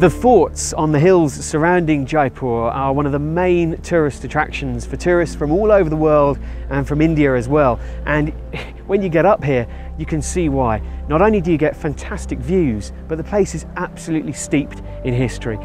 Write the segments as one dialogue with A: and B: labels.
A: The forts on the hills surrounding Jaipur are one of the main tourist attractions for tourists from all over the world and from India as well. And when you get up here, you can see why. Not only do you get fantastic views, but the place is absolutely steeped in history.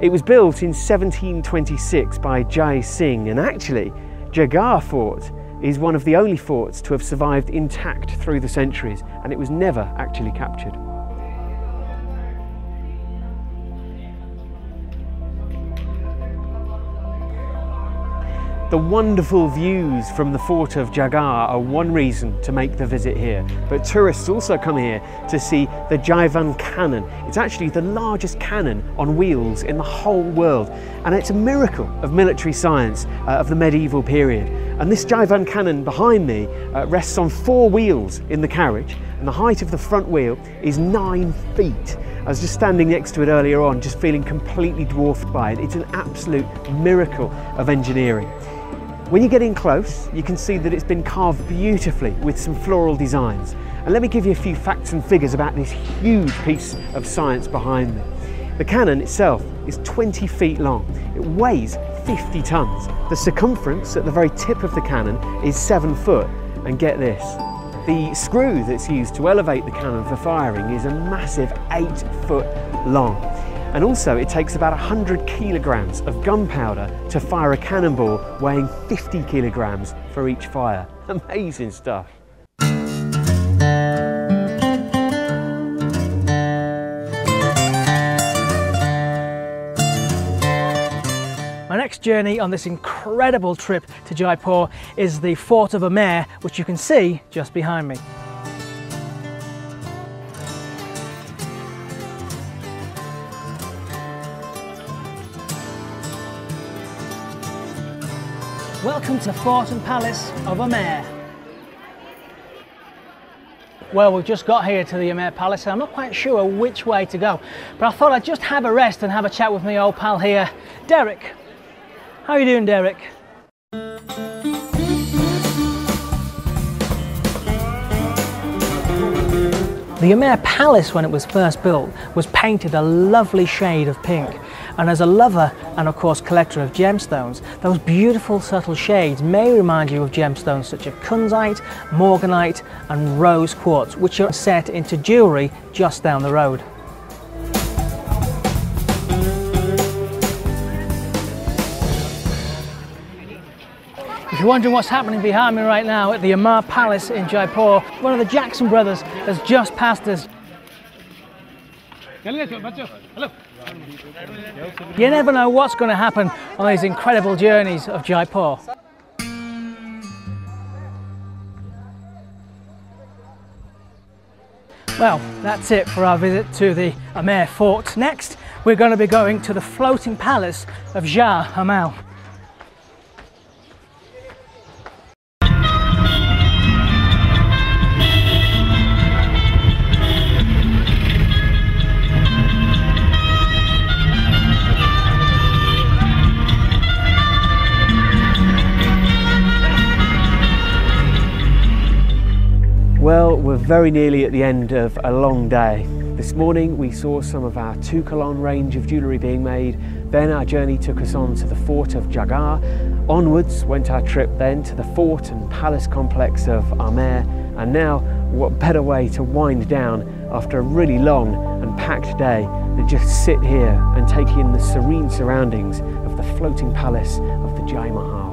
A: It was built in 1726 by Jai Singh, and actually, Jaggar Fort is one of the only forts to have survived intact through the centuries, and it was never actually captured. The wonderful views from the fort of Jaggar are one reason to make the visit here, but tourists also come here to see the Jaivan Cannon. It's actually the largest cannon on wheels in the whole world, and it's a miracle of military science of the medieval period. And this Jaivan Cannon behind me rests on 4 wheels in the carriage, and the height of the front wheel is 9 feet. I was just standing next to it earlier on, just feeling completely dwarfed by it. It's an absolute miracle of engineering. When you get in close, you can see that it's been carved beautifully with some floral designs. And let me give you a few facts and figures about this huge piece of science behind me. The cannon itself is 20 feet long. It weighs 50 tons. The circumference at the very tip of the cannon is 7 foot. And get this, the screw that's used to elevate the cannon for firing is a massive 8 foot long. And also it takes about 100 kilograms of gunpowder to fire a cannonball weighing 50 kilograms for each fire. Amazing stuff.
B: My next journey on this incredible trip to Jaipur is the Fort of Amer, which you can see just behind me. Welcome to Fort and Palace of Amer. Well, we've just got here to the Amer Palace and I'm not quite sure which way to go, but I thought I'd just have a rest and have a chat with my old pal here, Derek. How are you doing, Derek? The Amer Palace, when it was first built, was painted a lovely shade of pink. And as a lover and of course collector of gemstones, those beautiful subtle shades may remind you of gemstones such as kunzite, morganite and rose quartz, which are set into jewellery just down the road. If you're wondering what's happening behind me right now at the Amer Palace in Jaipur, one of the Jackson brothers has just passed us. You never know what's going to happen on these incredible journeys of Jaipur. Well, that's it for our visit to the Amer Fort. Next, we're going to be going to the floating palace of Shah Jamal.
A: Well, we're very nearly at the end of a long day. This morning we saw some of our Toukalon range of jewellery being made, then our journey took us on to the fort of Jaggar. Onwards went our trip then to the fort and palace complex of Amer, and now what better way to wind down after a really long and packed day than just sit here and take in the serene surroundings of the floating palace of the Jai Mahal.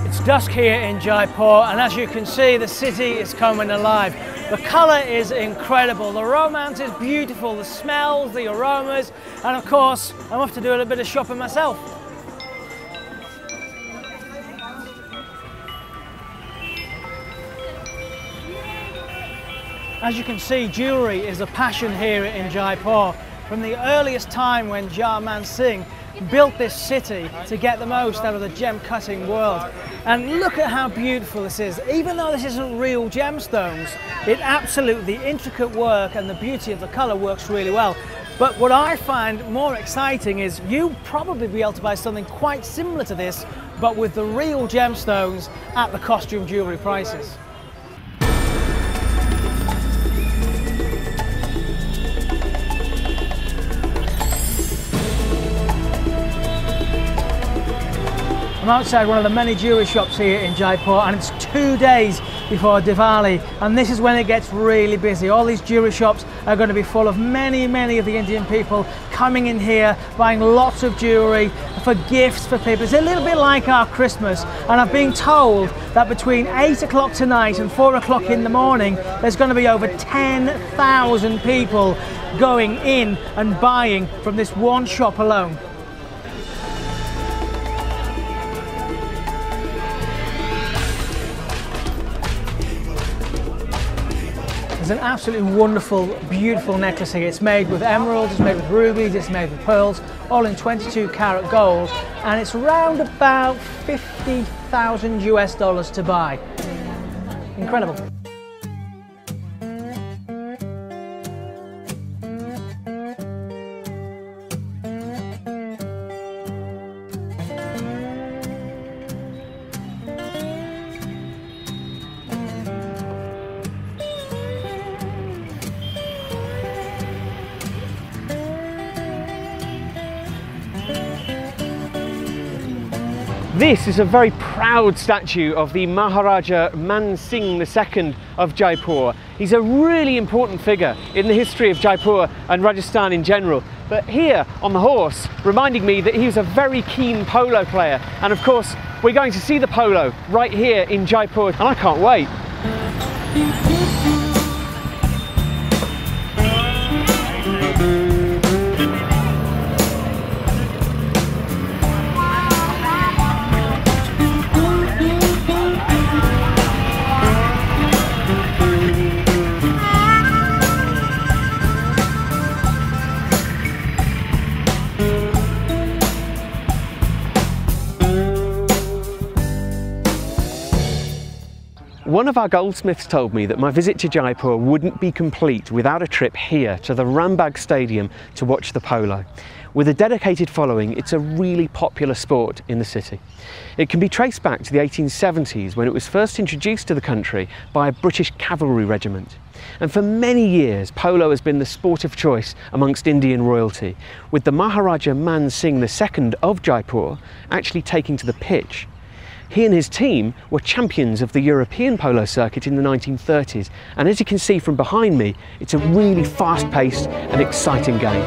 B: It's dusk here in Jaipur, and as you can see, the city is coming alive. The colour is incredible, the romance is beautiful, the smells, the aromas, and of course, I'm off to do a little bit of shopping myself. As you can see, jewellery is a passion here in Jaipur. From the earliest time when Jai Man Singh built this city to get the most out of the gem cutting world. And look at how beautiful this is. Even though this isn't real gemstones, it absolutely, the intricate work and the beauty of the colour works really well. But what I find more exciting is you'll probably be able to buy something quite similar to this, but with the real gemstones at the costume jewellery prices. I'm outside one of the many jewellery shops here in Jaipur, and it's 2 days before Diwali, and this is when it gets really busy. All these jewellery shops are going to be full of many of the Indian people coming in here, buying lots of jewellery for gifts for people. It's a little bit like our Christmas, and I've been told that between 8 o'clock tonight and 4 o'clock in the morning, there's going to be over 10,000 people going in and buying from this one shop alone. It's an absolutely wonderful, beautiful necklace here. It's made with emeralds, it's made with rubies, it's made with pearls, all in 22 karat gold, and it's around about 50,000 US dollars to buy. Incredible.
A: This is a very proud statue of the Maharaja Man Singh II of Jaipur. He's a really important figure in the history of Jaipur and Rajasthan in general. But here on the horse, reminding me that he was a very keen polo player. And of course, we're going to see the polo right here in Jaipur, and I can't wait. One of our goldsmiths told me that my visit to Jaipur wouldn't be complete without a trip here to the Rambagh Stadium to watch the polo. With a dedicated following, it's a really popular sport in the city. It can be traced back to the 1870s when it was first introduced to the country by a British cavalry regiment. And for many years, polo has been the sport of choice amongst Indian royalty, with the Maharaja Man Singh II of Jaipur actually taking to the pitch. He and his team were champions of the European polo circuit in the 1930s, and as you can see from behind me, it's a really fast-paced and exciting game.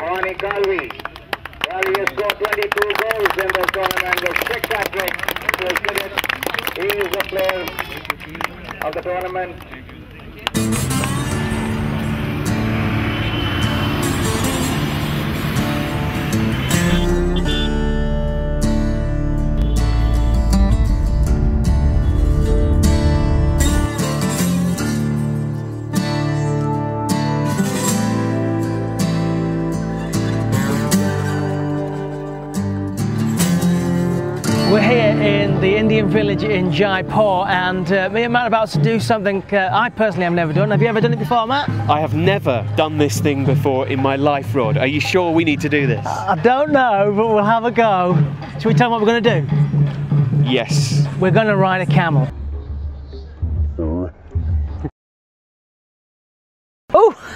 C: Bhavani Galvi. Well, he has scored 22 goals in the tournament with 6 hat-tricks to his credit. He is the player of the tournament.
B: We're here in the Indian village in Jaipur, and me and Matt are about to do something I personally have never done. Have you ever done it before, Matt?
A: I have never done this thing before in my life, Rod. Are you sure we need to do this?
B: I don't know, but we'll have a go. Shall we tell them what we're going to do?
A: Yes.
B: We're going to ride a camel. Oh,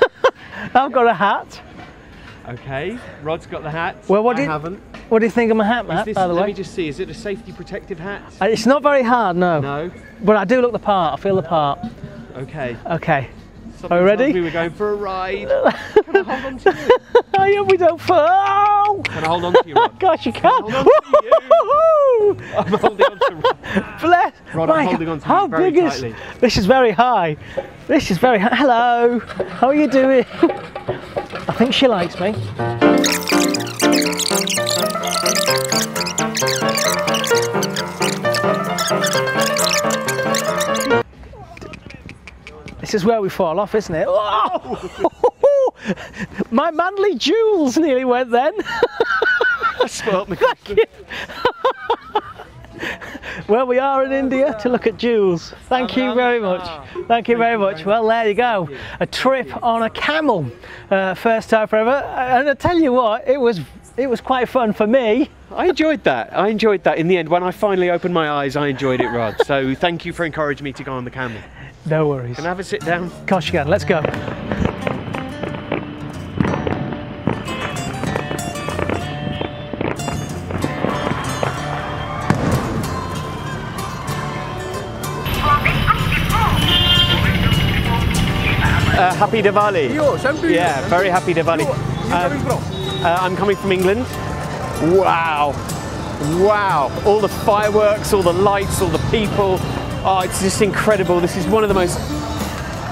B: I've got a hat.
A: Okay, Rod's got the hat.
B: Well, what
A: I
B: do you,
A: haven't.
B: What do you think of my hat, Matt,
A: This,
B: by the
A: let
B: way?
A: me just see, is it a safety protective hat?
B: It's not very hard, no.
A: No?
B: But I do look the part, I feel the part.
A: Okay.
B: Okay.
A: Something
B: Are we ready?
A: tells me we're going for a ride. Can I hold on to you?
B: I hope we don't fall.
A: Can I hold on to you, Rod?
B: Gosh, you can't.
A: hold on to I'm holding on to Rod.
B: Bless.
A: Rod,
B: My
A: I'm holding
B: God,
A: on to
B: how
A: you very
B: big
A: tightly.
B: is this? Is very high. This is very high. Hello. How are you doing? I think she likes me. This is where we fall off, isn't it? Oh! My manly jewels nearly went then.
A: Spoilt me.
B: Well, we are in India to look at jewels. Thank you very much. Thank you very much. Well, there you go. A trip on a camel. First time for ever. And I tell you what, it was quite fun for me.
A: I enjoyed that. I enjoyed that. In the end, when I finally opened my eyes, I enjoyed it, Rod. So thank you for encouraging me to go on the camel.
B: No worries.
A: Can I have a sit down?
B: Gosh, again, let's go.
A: Happy Diwali. Yeah, very happy Diwali. I'm coming from England. Wow. Wow. All the fireworks, all the lights, all the people. Oh, it's just incredible. This is one of the most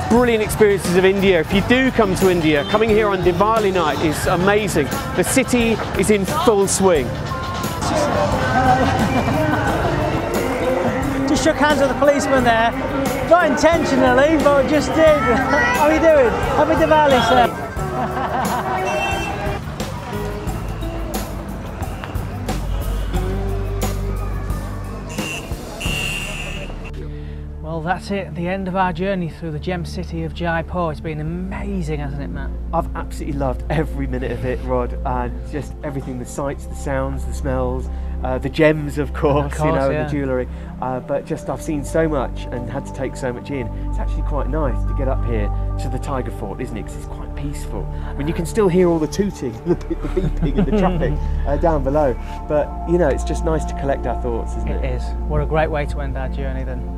A: brilliant experiences of India. If you do come to India, coming here on Diwali night is amazing. The city is in full swing.
B: Just shook hands with the policeman there. Not intentionally, but just did. How are you doing? Happy Diwali, sir. Well, that's it, the end of our journey through the gem city of Jaipur. It's been amazing, hasn't it, Matt?
A: I've absolutely loved every minute of it, Rod. Just everything, the sights, the sounds, the smells, the gems, of course, you know,
B: yeah.
A: the jewellery. But just I've seen so much and had to take so much in. It's actually quite nice to get up here to the Tiger Fort, isn't it? Because it's quite peaceful. I mean, you can still hear all the tooting, the beeping and the traffic down below. But, you know, it's just nice to collect our thoughts, isn't it?
B: It is. What a great way to end our journey then.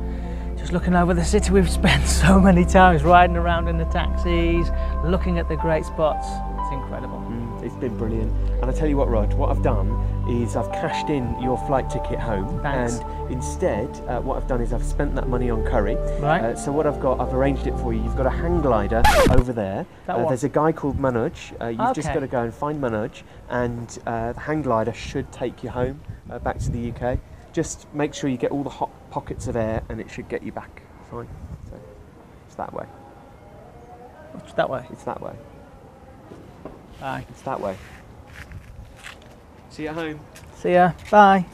B: Just looking over the city we've spent so many times, riding around in the taxis, looking at the great spots. It's incredible.
A: It's been brilliant. And I tell you what, Rod, what I've done is I've cashed in your flight ticket home.
B: Thanks.
A: And instead, what I've done is I've spent that money on curry.
B: Right.
A: So what I've got, I've arranged it for you. You've got a hang glider over there.
B: That one.
A: There's a guy called Manoj. You've just
B: Okay.
A: got to go and find Manoj, and the hang glider should take you home, back to the UK. Just make sure you get all the hot pockets of air, and it should get you back fine. So it's that way.
B: It's that way.
A: It's that way.
B: Bye.
A: It's that way. See you at home.
B: See ya. Bye.